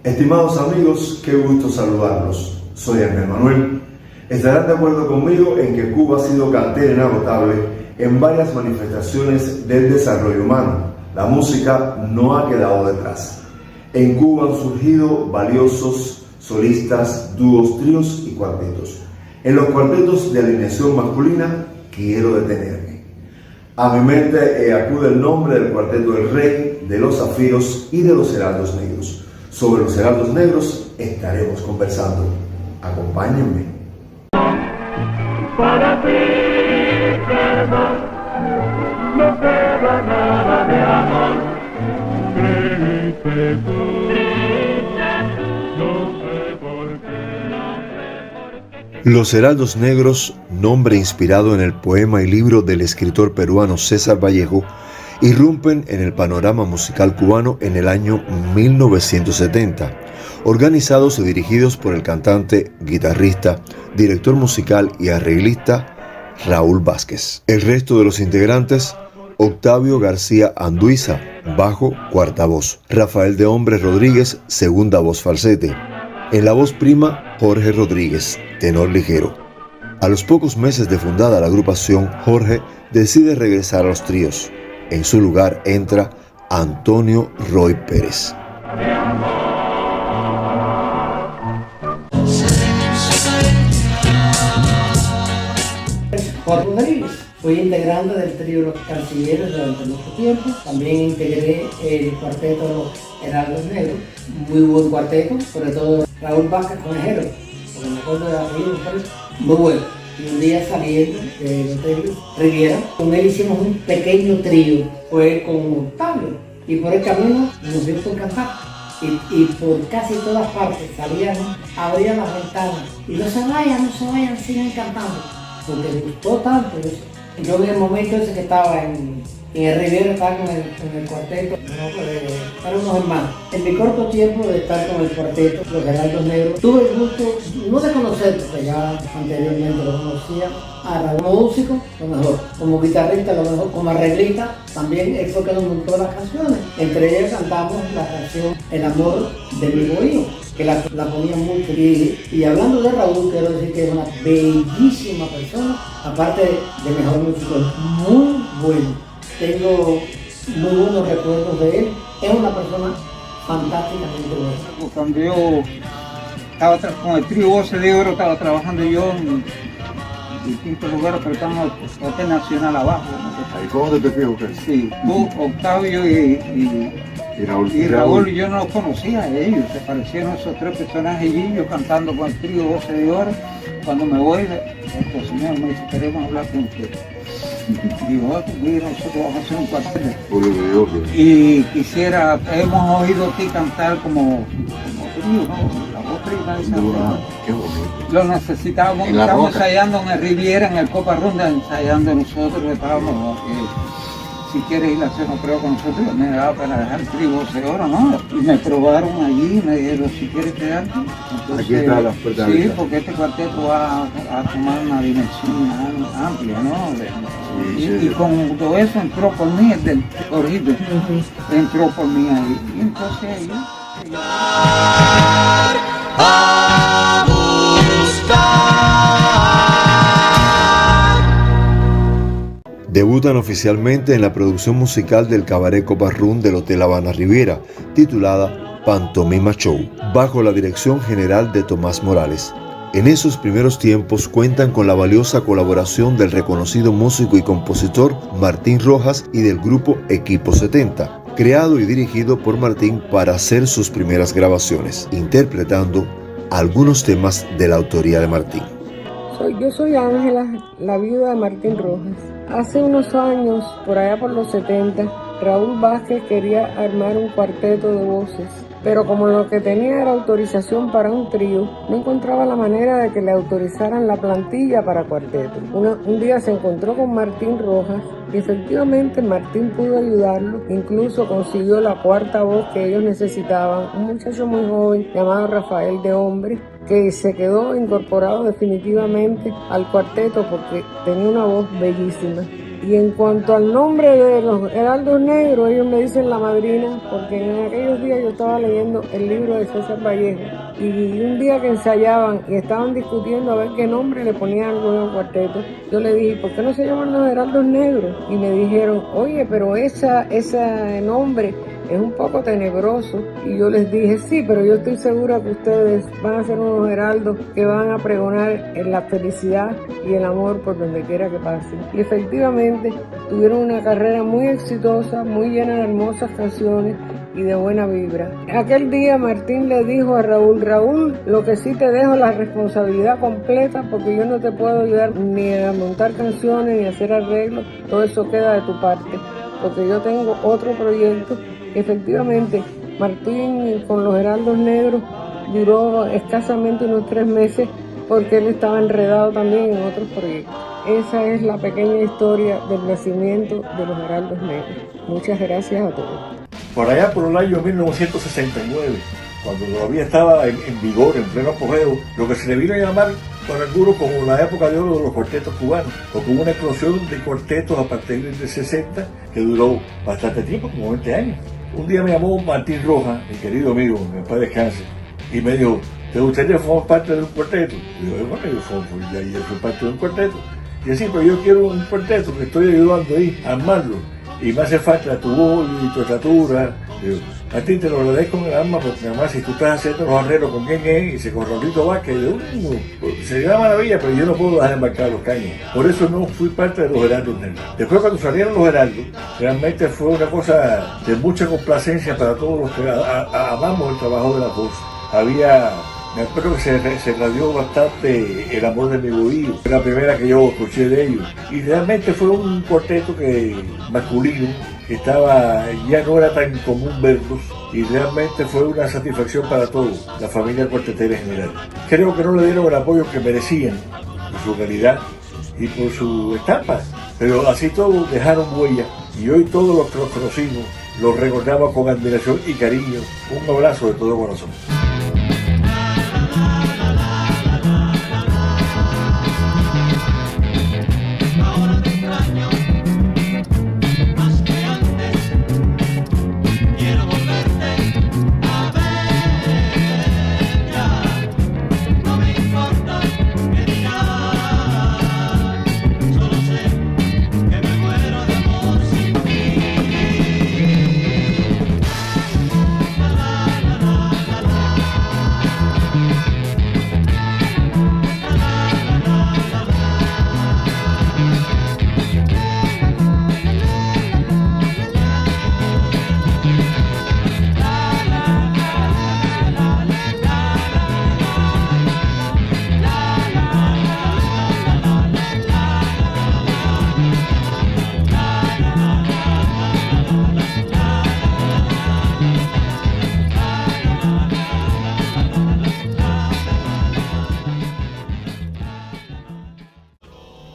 Estimados amigos, qué gusto saludarlos. Soy Ángel Manuel. Estarán de acuerdo conmigo en que Cuba ha sido cantera inagotable en varias manifestaciones del desarrollo humano. La música no ha quedado detrás. En Cuba han surgido valiosos solistas, dúos, tríos y cuartetos. En los cuartetos de alineación masculina quiero detenerme. A mi mente acude el nombre del cuarteto del Rey, de los Zafiros y de los Heraldos Negros. Sobre los Heraldos Negros estaremos conversando. Acompáñenme. Para ti, perdón, no queda nada de amor. Triste tú, no sé por qué. Los Heraldos Negros, nombre inspirado en el poema y libro del escritor peruano César Vallejo, irrumpen en el panorama musical cubano en el año 1970, organizados y dirigidos por el cantante, guitarrista, director musical y arreglista Raúl Vázquez. El resto de los integrantes: Octavio García Anduiza, bajo, cuarta voz; Rafael de Hombre Rodríguez, segunda voz falsete; en la voz prima, Jorge Rodríguez, tenor ligero. A los pocos meses de fundada la agrupación, Jorge decide regresar a los tríos. En su lugar entra Antonio Roy Pérez. Jorge Rodríguez. Fui integrante del trío Los Cancilleres durante mucho tiempo. También integré el cuarteto Los Heraldos Negros. Muy buen cuarteto, sobre todo Raúl Vázquez conejero, porque me acuerdo de la muy bueno. Y un día saliendo del hotel Riviera, con él hicimos un pequeño trío, fue con Octavio, y por el camino nos dio por cantar. Y por casi todas partes salíamos, abrían las ventanas, y no se vayan, sigan cantando, porque les gustó tanto. Yo en el momento ese que estaba en el Riviera, estaba con el cuarteto, eran unos hermanos. En mi corto tiempo de estar con el cuarteto, Los Heraldos Negros, tuve el gusto, no de conocer, porque ya anteriormente lo conocía, a Raúl como músico, lo mejor, como guitarrista, lo mejor, como arreglista, también él fue que nos montó las canciones. Entre ellas cantamos la canción El amor de mi bohío, que la ponía mucho. Y hablando de Raúl, quiero decir que es una bellísima persona, aparte de mejor músico, muy bueno. Tengo muy buenos recuerdos de él. Es una persona fantásticamente buena. Cuando yo estaba con el trío Voces de Oro, estaba trabajando yo en distintos lugares, pero estamos en el Hotel Nacional abajo. ¿Y cómo te fijo usted? Sí, Octavio y Raúl, yo no los conocía a ellos, se parecieron esos tres personajes y yo cantando con el trío Voces de Oro. Cuando me voy, el señor me dice: queremos hablar con usted. Digo, mira, nosotros vamos a hacer un cuarteto. Y hemos oído a ti cantar como trío, ¿no? La voz prima. Qué bonito. Lo necesitábamos, estábamos ensayando en el Riviera, en el Copa Runda, ensayando nosotros, estábamos, si quieres ir a hacer una prueba con nosotros, me daba para dejar el trío Voces de Oro, ¿no? Y me probaron allí, me dijeron: si quieres quedarte. Entonces, aquí está la puerta. Sí, porque este cuarteto va a tomar una dimensión amplia, ¿no? Y con todo eso entró por mí, el del corrido, entró por mí ahí. Y entonces ahí. A buscar. Debutan oficialmente en la producción musical del Cabaret Copa Run del Hotel Habana Riviera, titulada Pantomima Show, bajo la dirección general de Tomás Morales. En esos primeros tiempos cuentan con la valiosa colaboración del reconocido músico y compositor Martín Rojas y del grupo Equipo 70, creado y dirigido por Martín para hacer sus primeras grabaciones, interpretando algunos temas de la autoría de Martín. Yo soy Ángela, la viuda de Martín Rojas. Hace unos años, por allá por los 70, Raúl Vázquez quería armar un cuarteto de voces pero como lo que tenía era autorización para un trío, no encontraba la manera de que le autorizaran la plantilla para cuarteto. Un día se encontró con Martín Rojas y efectivamente Martín pudo ayudarlo, incluso consiguió la cuarta voz que ellos necesitaban, un muchacho muy joven llamado Rafael de Hombre, que se quedó incorporado definitivamente al cuarteto porque tenía una voz bellísima. Y en cuanto al nombre de los Heraldos Negros, ellos me dicen La Madrina, porque en aquellos días yo estaba leyendo el libro de César Vallejo, y un día que ensayaban y estaban discutiendo a ver qué nombre le ponían al nuevo cuarteto, yo le dije, ¿por qué no se llaman los Heraldos Negros? Y me dijeron, oye, pero ese nombre es un poco tenebroso. Y yo les dije, sí, pero yo estoy segura que ustedes van a ser unos heraldos que van a pregonar en la felicidad y el amor por donde quiera que pasen. Y efectivamente tuvieron una carrera muy exitosa, muy llena de hermosas canciones y de buena vibra. Aquel día Martín le dijo a Raúl, lo que sí te dejo la responsabilidad completa porque yo no te puedo ayudar ni a montar canciones ni a hacer arreglos, todo eso queda de tu parte, porque yo tengo otro proyecto. Efectivamente, Martín con los Heraldos Negros duró escasamente unos 3 meses porque él estaba enredado también en otros proyectos. Esa es la pequeña historia del nacimiento de los Heraldos Negros. Muchas gracias a todos. Por allá por el año 1969, cuando todavía estaba en vigor, en pleno apogeo, lo que se le vino a llamar por algunos como la época de oro de los cuartetos cubanos, porque hubo una explosión de cuartetos a partir del 60 que duró bastante tiempo, como 20 años. Un día me llamó Martín Rojas, mi querido amigo, que en paz descanse, y me dijo, ¿te gustaría formar parte de un cuarteto? Y yo, bueno, yo soy parte de un cuarteto. Y así, pero yo quiero un cuarteto, que estoy ayudando ahí a armarlo, y me hace falta tu voz y tu estatura. Digo, a ti te lo agradezco en el alma, porque además si tú estás haciendo los arreglos con quién es, y se con Raulito Vázquez, sería una maravilla, pero yo no puedo dejar de marcar los caños. Por eso no fui parte de los Heraldos Negros. Después cuando salieron los Heraldos, realmente fue una cosa de mucha complacencia para todos los que amamos el trabajo de la voz. Me acuerdo que se radió bastante El amor de mi bohío, fue la primera que yo escuché de ellos. Y realmente fue un cuarteto masculino, que ya no era tan común verlos, y realmente fue una satisfacción para todos, la familia cuartetera en general. Creo que no le dieron el apoyo que merecían, por su calidad y por su estampa, pero así todos dejaron huella, y hoy todos los que los conocimos los recordamos con admiración y cariño. Un abrazo de todo corazón.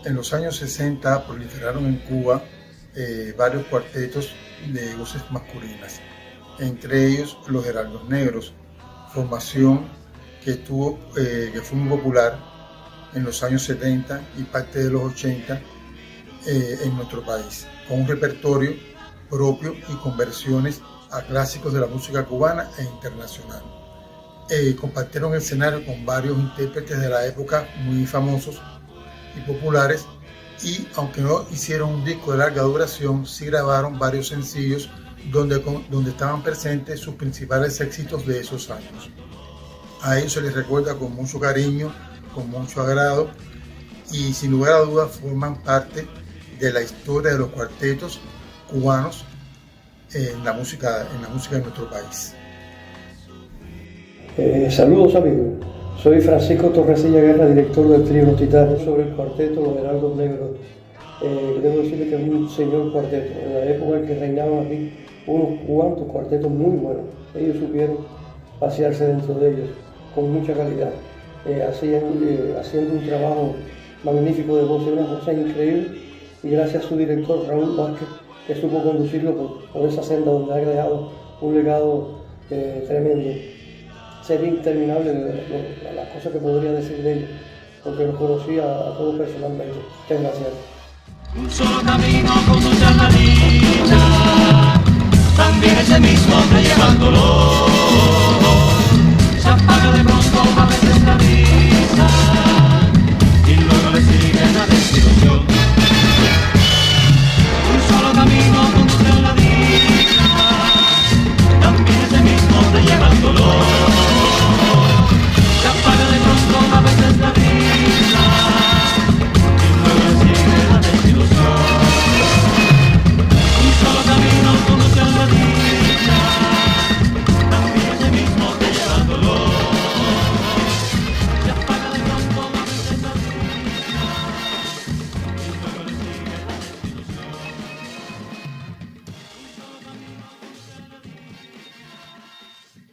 En los años 60 proliferaron en Cuba varios cuartetos de voces masculinas, entre ellos los Heraldos Negros, formación que fue muy popular en los años 70 y parte de los 80 en nuestro país, con un repertorio propio y con versiones a clásicos de la música cubana e internacional. Compartieron el escenario con varios intérpretes de la época muy famosos y populares, y aunque no hicieron un disco de larga duración, sí grabaron varios sencillos donde estaban presentes sus principales éxitos de esos años. A ellos se les recuerda con mucho cariño, con mucho agrado, y sin lugar a dudas forman parte de la historia de los cuartetos cubanos en la música de nuestro país. Saludos amigos. Soy Francisco Torresilla Guerra, director del trío Los Titanes, sobre el cuarteto Los Heraldos Negros Debo decirle que es un señor cuarteto. En la época en que reinaban aquí unos cuantos cuartetos muy buenos. Ellos supieron pasearse dentro de ellos con mucha calidad, haciendo un trabajo magnífico de voz, una cosa increíble, y gracias a su director Raúl Vázquez, que supo conducirlo por esa senda donde ha creado un legado tremendo. Sería interminable las cosas que podría decir de ellos, porque los conocía a todos personalmente. Muchas gracias. Un solo camino conduce a la dicha, también ese mismo te lleva al dolor. Se apaga de pronto a veces la risa.